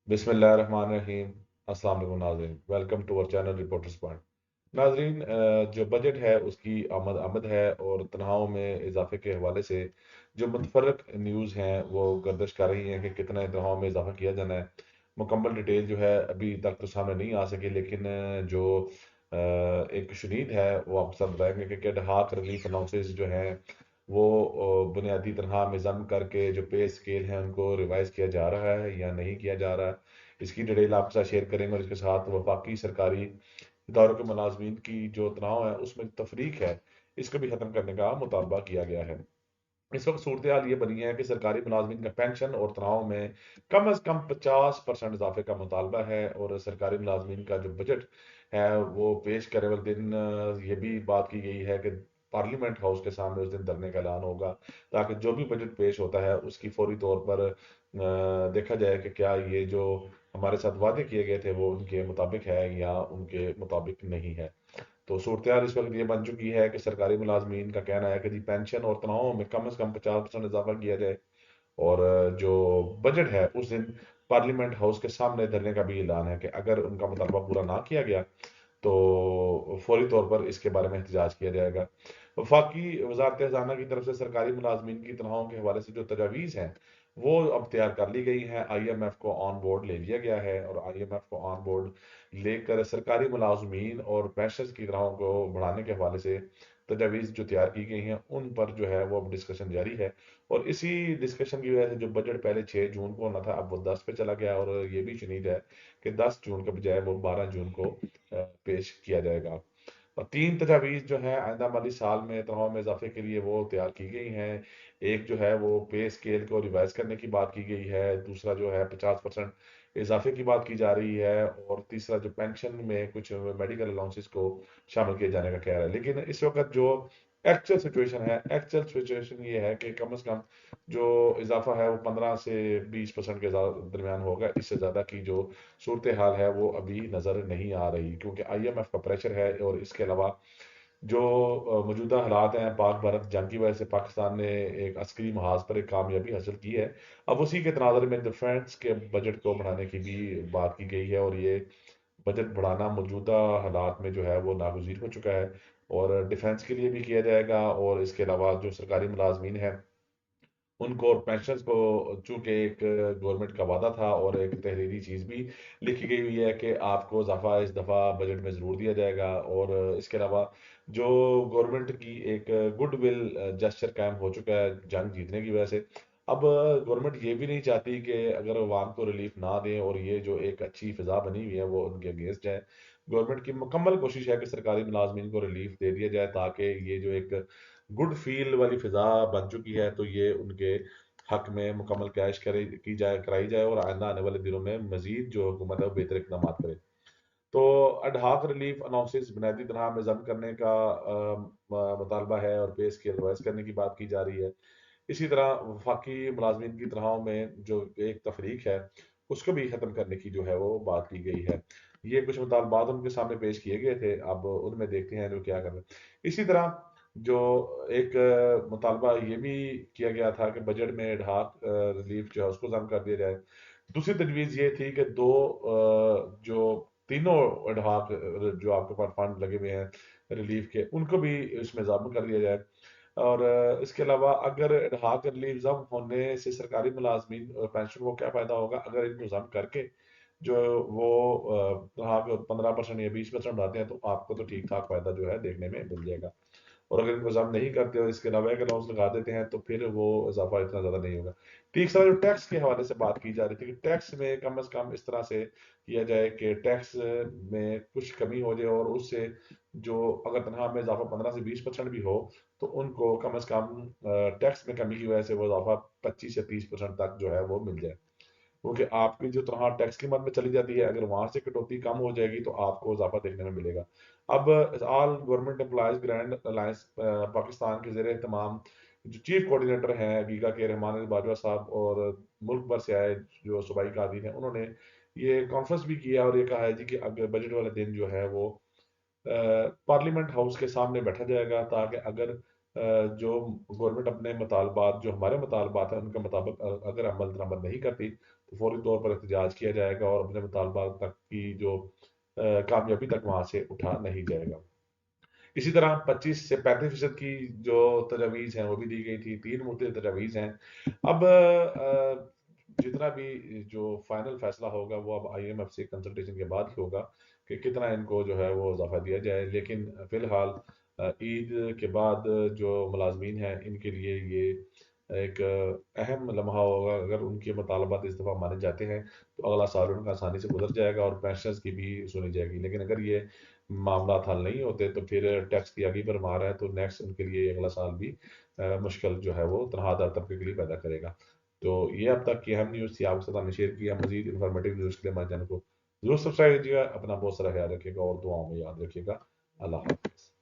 बिस्मिल्लाहिर्रहमानिर्रहीम। अस्सलाम वालेकुम नाज़रीन, welcome to our channel reporters point. नाज़रीन, जो बजट है उसकी आमद आमद है और तनख्वाहों में इजाफे के हवाले से जो मुतफरक न्यूज़ हैं वो गर्दिश कर रही हैं कि कितना तनख्वाहों में इजाफा किया जाना है। मुकम्मल डिटेल जो है अभी तक तो सामने नहीं आ सकी, लेकिन जो एक शुनीद है वो आपके साथ बताएंगे कि हाँक रिलीफ अनाउंसेस जो हैं वो बुनियादी तनख्वाह में ज़म करके जो पे स्केल है उनको रिवाइज किया जा रहा है या नहीं किया जा रहा है। इसकी डिटेल आपके साथ शेयर करेंगे और इसके साथ वफाकी सरकारी इदारों के मुलाजमीन की जो तनाव है उसमें तफरीक है, इसको भी ख़त्म करने का मुतालबा किया गया है। इस वक्त सूरत हाल ये बनी है कि सरकारी मुलाजमीन का पेंशन और तनाव में कम अज़ कम 50% इजाफे का मुतालबा है, और सरकारी मुलाजमीन का जो बजट है वो पेश करे वाले दिन ये भी बात की गई है कि पार्लियामेंट हाउस के सामने उस दिन धरने का ऐलान होगा, ताकि जो भी बजट पेश होता है उसकी फौरी तौर पर देखा जाए कि क्या ये जो हमारे साथ वादे किए गए थे वो उनके मुताबिक है या उनके मुताबिक नहीं है। तो सूरत हाल इस वक्त ये बन चुकी है कि सरकारी मुलाजमीन का कहना है कि जी पेंशन और तनख्वाहों में कम से कम 50% इजाफा किया जाए, और जो बजट है उस दिन पार्लियामेंट हाउस के सामने धरने का भी ऐलान है कि अगर उनका मुतालबा पूरा ना किया गया तो फौरी तौर पर इसके बारे में एहतजाज किया जाएगा। वफाकी वजारत खजाना की तरफ से सरकारी मुलाजमीन की तनख्वाहों के हवाले से जो तजावीज़ हैं वो अब तैयार कर ली गई हैं। IMF को ऑन बोर्ड ले लिया गया है, और IMF को ऑन बोर्ड लेकर सरकारी मुलाजमीन और पेंशनर्स की तनख्वाहों को बढ़ाने के हवाले से तजावीज़ जो तैयार की गई हैं उन पर जो है वो अब डिस्कशन जारी है। और इसी डिस्कशन की वजह से जो बजट पहले 6 जून को होना था अब वो 10 पे चला गया, और ये भी शुनीद है कि 10 जून के बजाय वो 12 जून को पेश किया जाएगा। और 3 तजावीज़ जो हैं आइंदा माली साल में तनख्वाह में इजाफे के लिए वो तैयार की गई हैं। एक जो है वो पे स्केल को रिवाइज करने की बात की गई है, दूसरा जो है 50% इजाफे की बात की जा रही है, और तीसरा जो पेंशन में कुछ मेडिकल अलाउंसेस को शामिल किए जाने का कह रहा है। लेकिन इस वक्त जो एक्चुअल सिचुएशन ये है कि कम से कम जो इजाफा है वो 15 से 20% के दरमियान होगा। इससे ज़्यादा की जो सूरत हाल है वो अभी नज़र नहीं आ रही, क्योंकि IMF का प्रेशर है, और इसके अलावा जो मौजूदा हालात हैं पाक भारत जंग की वजह से पाकिस्तान ने एक अस्करी महाज पर एक कामयाबी हासिल की है। अब उसी के तनाज़र में डिफेंस के बजट को बढ़ाने की भी बात की गई है, और ये बजट बढ़ाना मौजूदा हालात में जो है वो नागुज़ीर हो चुका है, और डिफेंस के लिए भी किया जाएगा। और इसके अलावा जो सरकारी मुलाजमीन है उनको और पेंशनर्स को, चूंकि एक गवर्नमेंट का वादा था और एक तहरीरी चीज़ भी लिखी गई हुई है कि आपको इजाफा इस दफ़ा बजट में ज़रूर दिया जाएगा। और इसके अलावा जो गवर्नमेंट की एक गुडविल जेस्चर कायम हो चुका है जंग जीतने की वजह से, अब गवर्नमेंट ये भी नहीं चाहती कि अगर अवाम को रिलीफ ना दें और ये जो एक अच्छी फिजा बनी हुई है वो उनके अगेंस्ट जाए। गवर्नमेंट की मुकम्मल कोशिश है कि सरकारी मुलाजमीन को रिलीफ दे दिया जाए, ताकि ये जो एक गुड फील वाली फिजा बन चुकी है तो ये उनके हक में मुकम्मल कैश करे की जाए कराई जाए, और आइंदा आने वाले दिनों में मजीद जो हुकूमत है वो बेहतर इकदाम करे। तो अडहाक रिलीफ अनाउंसेस बुनियादी तनख्वाह में जम करने का मुतालबा है, और पे स्केल रिवाइज करने की बात की जा रही है। इसी तरह वफाकी मुलाजमीन की तनख्वाहों में जो एक तफरीक है उसको भी ख़त्म करने की जो है वो बात की गई है। ये कुछ मुतालबात उनके सामने पेश किए गए थे, अब उनमें देखते हैं जो क्या कर रहे हैं। इसी तरह जो एक मुतालबा ये भी किया गया था कि बजट में एडहाक रिलीफ जो है उसको कम कर दिया जाए। दूसरी तजवीज़ ये थी कि दो जो तीनों एडहाक जो आपके पास फंड लगे हुए हैं रिलीफ के उनको भी इसमें इजाफा कर दिया जाए। और इसके अलावा अगर एडहाक रिलीफ जम होने से सरकारी मुलाजमीन और पेंशन को क्या फ़ायदा होगा, अगर इनको जम करके जो वो हाँ 15% या 20% आते हैं तो आपको तो ठीक ठाक फायदा जो है देखने में मिल जाएगा। और अगर इनको जम नहीं करते और इसके अलावा एक अलाउंस लगा देते हैं तो फिर वो इजाफा इतना ज़्यादा नहीं होगा। तीसरा जो टैक्स के हवाले से बात की जा रही थी कि टैक्स में कम से कम इस तरह से किया जाए कि टैक्स में कुछ कमी हो जाए, और उससे जो अगर तनख्वाह में इजाफा 15 से 20% भी हो तो उनको कम से कम टैक्स में कमी की वजह से वो इजाफा 25 से 30% तक जो है वो मिल जाए। क्योंकि आपकी जो तनख्वाह टैक्स की मद में चली जाती है, अगर वहां से कटौती कम हो जाएगी तो आपको इजाफा देखने में मिलेगा। अब all government employees grand alliance Pakistan के जेर तमाम जो चीफ कोऑर्डिनेटर हैं गीगा के रहमान अली बाजवा साहब, और मुल्क भर से आए जो सूबाई कादिर हैं, उन्होंने ये कॉन्फ्रेंस भी किया और ये कहा है जी कि अगर बजट वाले दिन जो है वो पार्लियामेंट हाउस के सामने बैठा जाएगा, ताकि अगर जो गवर्नमेंट अपने मुतालबात जो हमारे मुतालबात हैं उनके मुताबिक अगर अमल दरामद नहीं करती تو فوری طور پر احتجاج کیا جائے گا اور اپنے مطالبات تک کی جو کامیابی تک وہاں سے اٹھا نہیں جائے گا۔ اسی طرح 25 سے 35% کی جو تجاویز ہیں وہ بھی دی گئی تھی، 3 مختلف تجاویز ہیں۔ اب جتنا بھی جو فائنل فیصلہ ہوگا وہ اب آئی ایم ایف سے کنسلٹیشن کے بعد ہی ہوگا کہ کتنا ان کو جو ہے وہ اضافہ دیا جائے، لیکن فی الحال عید کے بعد جو ملازمین ہیں ان کے لیے یہ ایک اہم لمحہ ہوگا۔ اگر ان کے مطالبات اس دفعہ مانے جاتے ہیں تو اگلا سال ان کا آسانی سے گزر جائے گا اور پینشنز کی بھی سنی جائے گی، لیکن اگر یہ معاملات حل نہیں ہوتے تو پھر ٹیکس کی آگی پر مار ہے تو نیکسٹ ان کے لیے اگلا سال بھی مشکل جو ہے وہ تنہا دار طبقے کے لیے پیدا کرے گا۔ تو یہ اب تک کی اہم نیوز تھی، آپ کے ساتھ ہم نے شیئر کیا۔ مزید انفارمیٹیو نیوز کے لیے ہمارے چینل کو ضرور سبسکرائب کیجیے گا، اپنا بہت سارا خیال رکھیے گا اور دعاؤں میں یاد رکھیے گا۔ اللہ حافظ۔